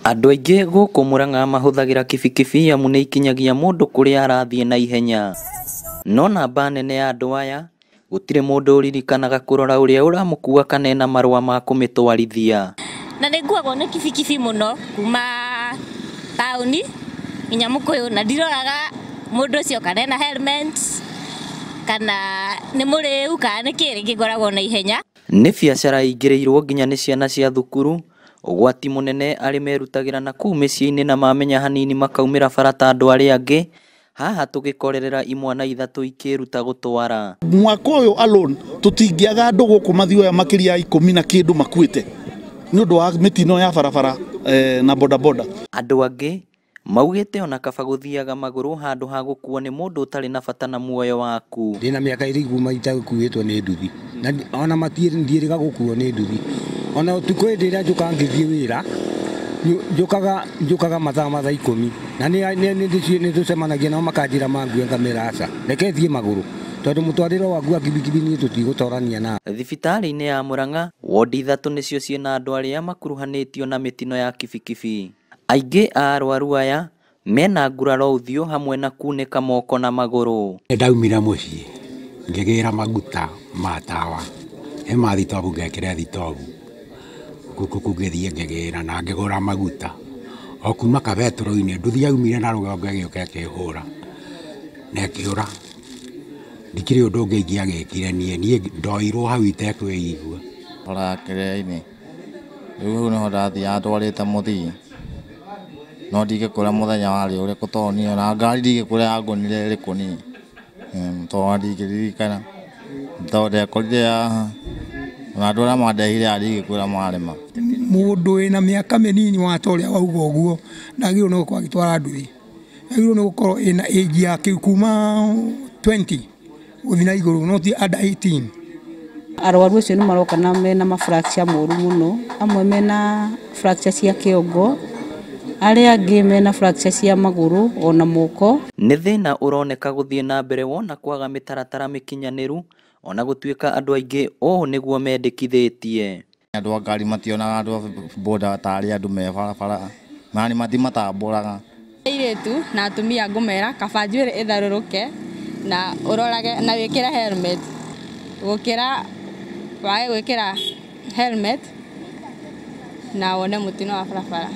Andũ aingĩ gũkũ Murang'a mahũthagĩra kibikibi amu nĩ ikinyagia mũndũ kũrĩa arathiĩ na ihenya. No namba nene ya andũ aya gũtirĩ mũndũ ũririkanaga kũrora ũrĩa ũramũkua kana ena marũa ma kũmĩtwarithia. Na nĩ nguagwo nĩ kibikibi mũno kuma taũni nginya Mũkũyũ, na ndiroraga mũndũ ũcio kana ena helmet kana nĩ mũrĩu kana nĩ kĩrĩ ngoragwo na ihenya. Nĩ biacara ingĩrĩirwo nginya nĩ ciana cia thukuru. Ũgwati mũnene arĩ merutagĩra na kũu mĩciĩ-inĩ na mamenya hanini makaumĩra bara ta andũ arĩa angĩ. Haha tũgĩkorerera imwana ithatũ ikĩruta gũtwara. Mwaka ũyũ alone tũtingĩaga andũ gũkũ mathioya makĩria ya 10 na kĩndũ makuĩte nĩ ũndũ wa mĩtino ya barabara na bodaboda. Andũ angĩ maugĩte ona kaba gũthiaga magũrũ handũ ha gũkuo nĩ mũndũ ũtarĩ na bata na muoyo waku. Ndĩna mĩaka ĩrĩ kuma itakuĩtwo nĩ nduthi na ona ndiĩrĩga gũkuo nĩ nduthi. Ona ũtukũ ĩrĩa njũkaga ngĩthiĩ wĩra njũkaga mathaa 10 na nĩ tũcemanagia nao makanjĩra mangue ngamĩra aca reke thiĩ magũrũ tondũ mũtwarĩro waku wa kibikibi niĩ tũtigũtorania na. Thibitarĩ-inĩ ya Murang'a wondi ithatũ nĩcio ciĩna andũ arĩa makuruhanĩtio na mĩtino ya kibikibi. Aingĩ a arwaru aya mena nguraro ũthiũ hamwe na kunĩka moko na magũrũ. Ndaumire mũciĩ ngĩgĩra maguta ma tawa ma thitobu ngekĩra thitobu kũgĩthiĩ ngĩgĩra na ngĩgũra maguta o kuma kabetũrũ-inĩ nduthi yaumire na rũgongo ĩgĩũka ĩkĩhũra na ĩkĩũra. Ndikĩrĩ ũndũ ũngĩ ingĩagĩkire niĩ ndoirwo hau itekwĩigua. Bara kĩrĩa-inĩ rĩu nĩho ndathiaga ndwarĩte mũthii no ndigĩkũra mũthenya warĩ ũrĩkũ tondũ niĩ ona ngari ndigĩkũra yangonire ĩrĩkũ niĩ tondũ ndigĩririkana tondũ ndekorire haha na andũ arĩa mandehire ndigĩkũra marema. Mũndũ wĩna mĩaka mĩnini wa ta ũrĩa wauga ũguo ndagĩrĩirwo nĩ gũkorwo agĩtwara nduthi. Agĩrĩirwo nĩ gũkorwo ĩna age ya kuma 20 gũthiĩ na igũrũ no ti under 18. Arwaru acio nĩ maroka na mena ma-fracture moru mũno, amwe mena fracture cia kĩongo, arĩa angĩ mena fracture cia magũrũ ona moko. Nĩ thĩna ũroneka gũthiĩ na mbere wona kwaga mĩtaratara mĩkinyanĩru ona gũtuĩka andũ aingĩ ũũ nĩguo mendekithĩtie. Andũ a ngari mationaga andũ a boda tarĩ andũ me barabara na nĩ matimatambũraga. Airĩtu na atumia ngũmera kaba njuĩrĩ ĩtharũrũke na ũrorage na wĩkĩra helmet gũkĩra wage gwĩkĩra helmet na wone mũtino wa barabara.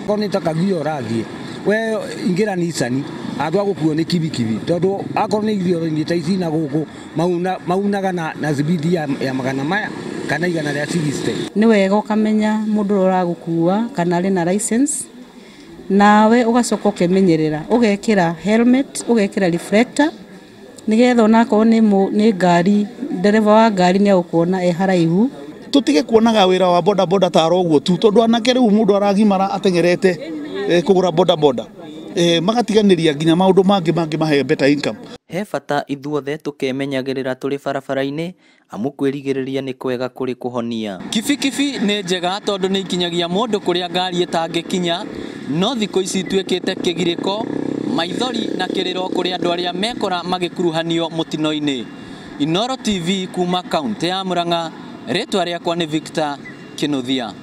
Korwo nĩ ta kagio ũrathiĩ we ingĩra Nissan andũ agũkuo nĩ kibikibi tondũ akorwo nĩ ithioro-inĩ ta ici na gũkũ maunaga na speed ya 100 maya kana 160. Nĩ wega ũkamenya mũndũ ũragũkua kana arĩ na license nawe ũgacoka ũkemenyerera ũgekĩra helmet ũgekĩra reflector nĩgetha onakorwo nĩ ngari ndereba wa ngari nĩ agũkuona haraihu. Tũtige kuonaga wĩra wa bodaboda ta ũguo tu tondũ anake rĩu mũndũ aragimara atengerete kũgũra bodaboda magatiganĩria nginya maũndũ mangĩ mahe better income. He bata ithuothe tũkemenyagĩrĩra tũrĩ barabara-inĩ amu kwĩrigĩrĩria nĩ kwega kũrĩ kũhonia. Kibikibi nĩ njega tondũ nĩ ikinyagia mũndũ kũrĩa ngari ĩtangĩkinya, no thikũ ici ituĩkĩte kĩgirĩko, maithori na kĩrĩro kũrĩ andũ arĩa mekora magĩkuruhanio mũtino-inĩ. Inooro TV kuma kaunti ya Murang'a, rĩtwa rĩakwa nĩ Victor Kinuthia.